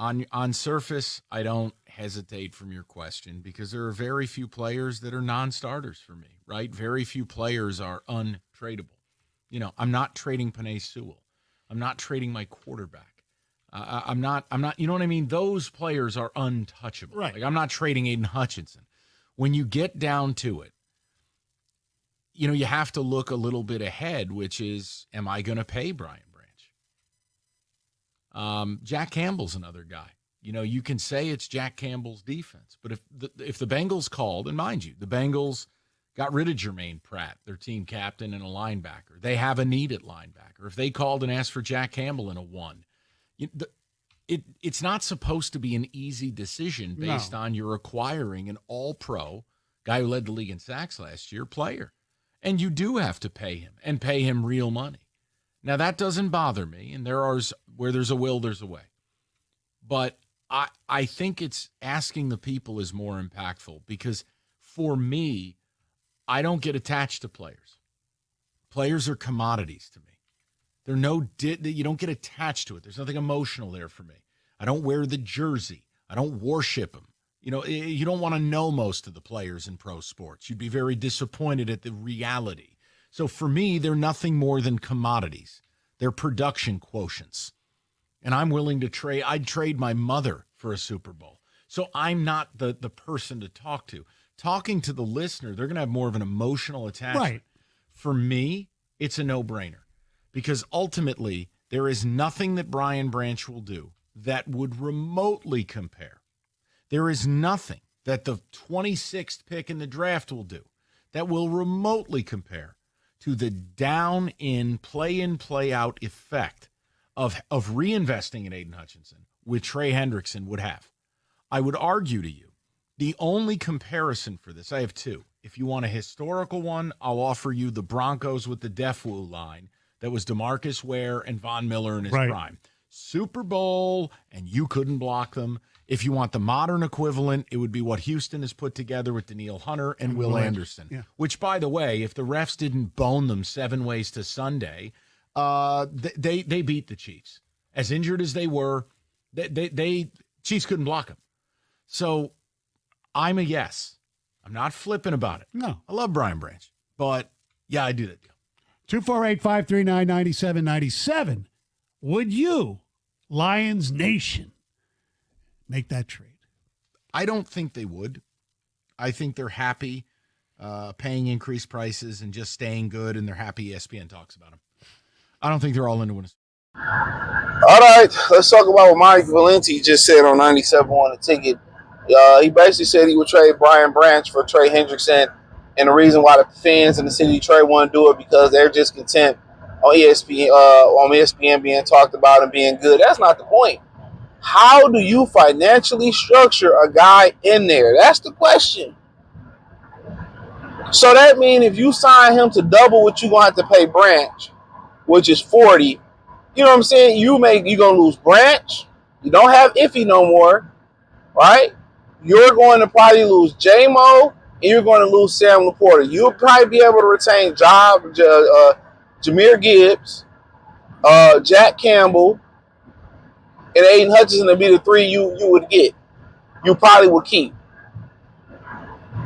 On surface, I don't hesitate from your question because there are very few players that are non-starters for me, right? Very few players are untradeable. I'm not trading Penei Sewell. I'm not trading my quarterback. I'm not, you know what I mean? Those players are untouchable. Right. Like, I'm not trading Aiden Hutchinson. When you get down to it, you have to look a little bit ahead, which is, am I going to pay Brian Branch? Jack Campbell's another guy. You can say it's Jack Campbell's defense, but if the Bengals called, and mind you, the Bengals got rid of Jermaine Pratt, their team captain, and a linebacker. They have a need at linebacker. If they called and asked for Jack Campbell in a 1, it's not supposed to be an easy decision based on you're acquiring an all-pro guy who led the league in sacks last year player. And you do have to pay him and pay him real money. Now, that doesn't bother me, and where there's a will, there's a way. But I think it's asking the people is more impactful because for me, I don't get attached to players. Players are commodities to me. You don't get attached to it. There's nothing emotional there for me. I don't wear the jersey. I don't worship them. You don't want to know most of the players in pro sports. You'd be very disappointed at the reality. So for me, they're nothing more than commodities. They're production quotients. And I'm willing to trade. I'd trade my mother for a Super Bowl. So I'm not the person to talk to. Talking to the listener, they're going to have more of an emotional attachment. Right. For me, it's a no-brainer because ultimately there is nothing that Brian Branch will do that would remotely compare. There is nothing that the 26th pick in the draft will do that will remotely compare to the down-in, play-in, play-out effect of reinvesting in Aiden Hutchinson with Trey Hendrickson would have. I would argue to you, the only comparison for this, I have two. If you want a historical one, I'll offer you the Broncos with the Defwoo line that was DeMarcus Ware and Von Miller in his prime. Super Bowl, and you couldn't block them. If you want the modern equivalent, it would be what Houston has put together with Danielle Hunter and Will Anderson, which, by the way, if the refs didn't bone them 7 ways to Sunday, they beat the Chiefs. As injured as they were, they Chiefs couldn't block them. So I'm a yes. I'm not flipping about it. No. I love Brian Branch, but yeah, I do that deal. 248-539-9797. Would you, Lions Nation, make that trade? I don't think they would. I think they're happy paying increased prices and just staying good, and they're happy ESPN talks about them. I don't think they're all into it. All right, let's talk about what Mike Valenti just said on 97 on the ticket. He basically said he would trade Brian Branch for Trey Hendrickson, and the reason why the fans in the city of Trey want to do it because they're just content on ESPN being talked about and being good. That's not the point. How do you financially structure a guy in there? That's the question. So that means if you sign him to double what you're going to have to pay Branch, which is 40, you know what I'm saying? You're going to lose Branch. You don't have Iffy no more, right? You're going to probably lose J-Mo, and you're going to lose Sam Laporta. You'll probably be able to retain Jahmyr Gibbs, Jack Campbell, and Aiden Hutchinson to be the 3 you would get. You probably would keep.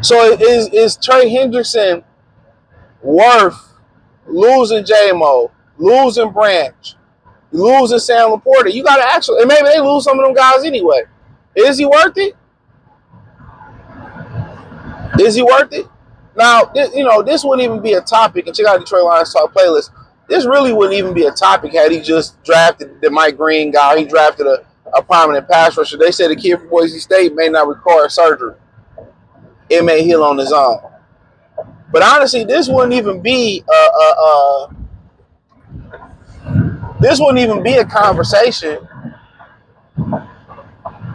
So is Trey Hendrickson worth losing J-Mo, losing Branch, losing Sam Laporta? You got to actually, and maybe they lose some of them guys anyway. Is he worth it? Is he worth it? Now, this wouldn't even be a topic, and check out the Detroit Lions Talk playlist. This really wouldn't even be a topic had he just drafted the Mike Green guy. He drafted a prominent pass rusher. They said the kid from Boise State may not require surgery. It may heal on his own. But honestly, this wouldn't even be a conversation.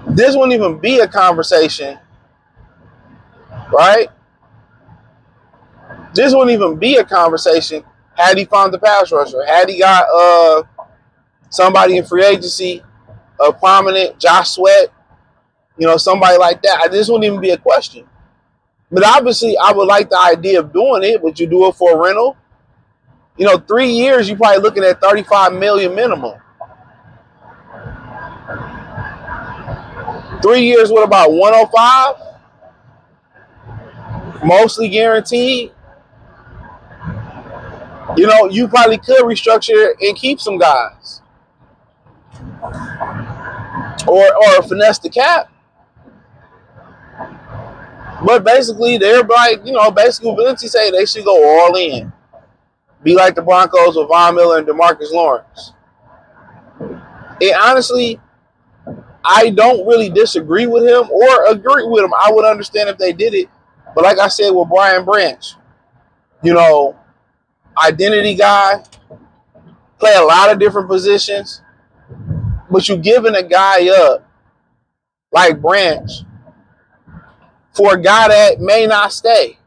This wouldn't even be a conversation, right? This wouldn't even be a conversation had he found the pass rusher. Had he got somebody in free agency, a prominent Josh Sweat, somebody like that. This wouldn't even be a question. But obviously, I would like the idea of doing it. Would you do it for a rental? 3 years, you're probably looking at $35 million minimum. 3 years with about 105, mostly guaranteed. You know, you probably could restructure and keep some guys, or finesse the cap. But basically, they're like, you know, basically Valenti say they should go all in. Be like the Broncos with Von Miller and DeMarcus Lawrence. And honestly, I don't really disagree with him or agree with him. I would understand if they did it. But like I said with Brian Branch, you know, identity guy, play a lot of different positions, but you giving a guy up like Branch for a guy that may not stay.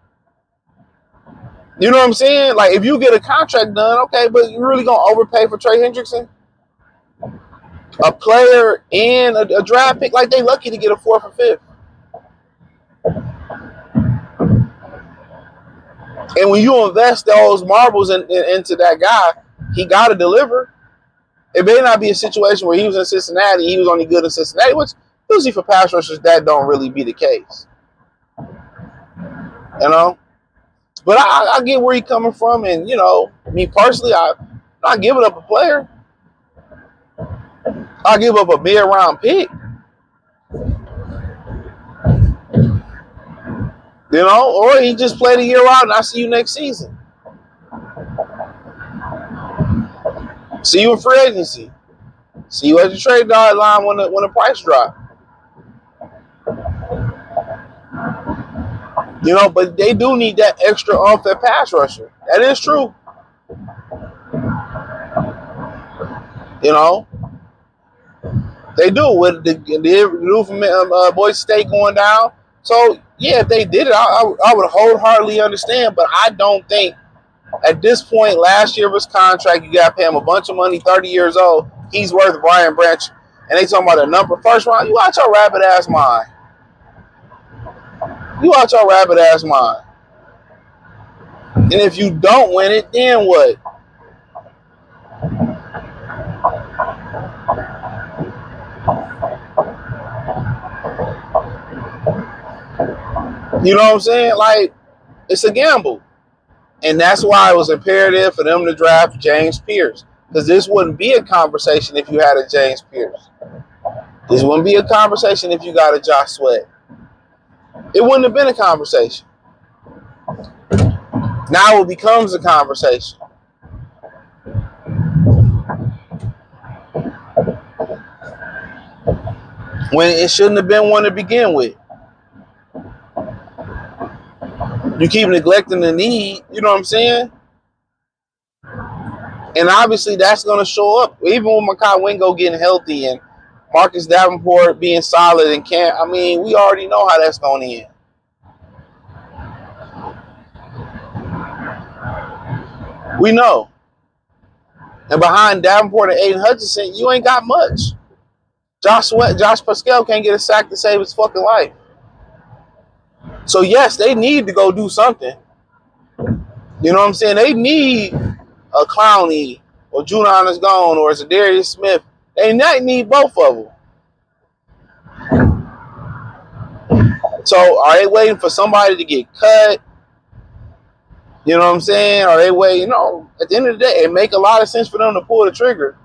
You know what I'm saying? Like, if you get a contract done, okay, but you really gonna overpay for Trey Hendrickson, a player and a draft pick? Like, they lucky to get a 4th or 5th. And when you invest those marbles into that guy, he got to deliver. It may not be a situation where he was in Cincinnati, he was only good in Cincinnati, which usually for pass rushers, that don't really be the case. You know? But I get where he's coming from, and, you know, me personally, I'm not giving up a player. I'll give up a mid-round pick. You know, or he just played a year out and I'll see you next season. See you in free agency. See you at the trade deadline when the price drop. You know, but they do need that extra unfair pass rusher. That is true. You know, they do with the roof from Boise State going down. So yeah, if they did it, I would wholeheartedly understand. But I don't think at this point, last year of his contract, you got to pay him a bunch of money. 30 years old, he's worth Brian Branch, and they talking about a number first round. You out your rabbit ass mind. You out your rabbit ass mind. And if you don't win it, then what? You know what I'm saying? Like, it's a gamble. And that's why it was imperative for them to draft James Pierce. Because this wouldn't be a conversation if you had a James Pierce. This wouldn't be a conversation if you got a Josh Sweat. It wouldn't have been a conversation. Now it becomes a conversation. When it shouldn't have been one to begin with. You keep neglecting the need, you know what I'm saying? And obviously that's going to show up. Even with Mekhi Wingo getting healthy and Marcus Davenport being solid in camp, I mean, we already know how that's going to end. We know. And behind Davenport and Aiden Hutchinson, you ain't got much. Josh Pascal can't get a sack to save his fucking life. So yes, they need to go do something. You know what I'm saying? They need a Clowney or Judon is gone or Zadarius Smith. They need both of them. So are they waiting for somebody to get cut? You know what I'm saying? Are they waiting? You know, at the end of the day, it make a lot of sense for them to pull the trigger.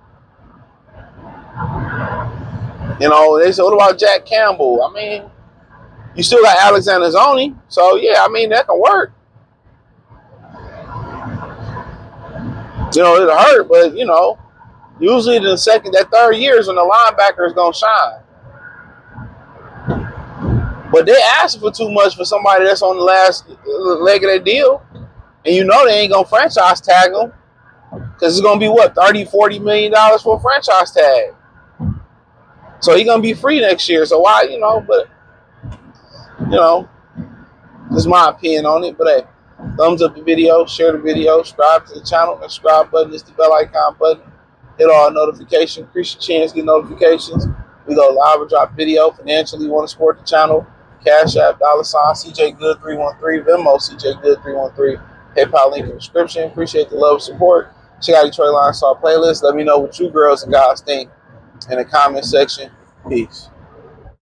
You know, they said, what about Jack Campbell? I mean, you still got Alexander Zoney. So, yeah, I mean, that can work. You know, it'll hurt, but, you know, usually that third year is when the linebacker is going to shine. But they asking for too much for somebody that's on the last leg of their deal. And you know they ain't going to franchise tag them. Because it's going to be, what, $30, $40 million for a franchise tag. So he's going to be free next year. So why, you know, but, you know, this is my opinion on it. But, hey, thumbs up the video, share the video, subscribe to the channel. The subscribe button is the bell icon button. Hit all notifications, increase your chance, get notifications. We go live or drop video. Financially, you want to support the channel. Cash App, $, CJ Good 313, Venmo, CJ Good 313. PayPal link in the description. Appreciate the love and support. Check out the Trey Line Star playlist. Let me know what you girls and guys think in the comment section. Peace.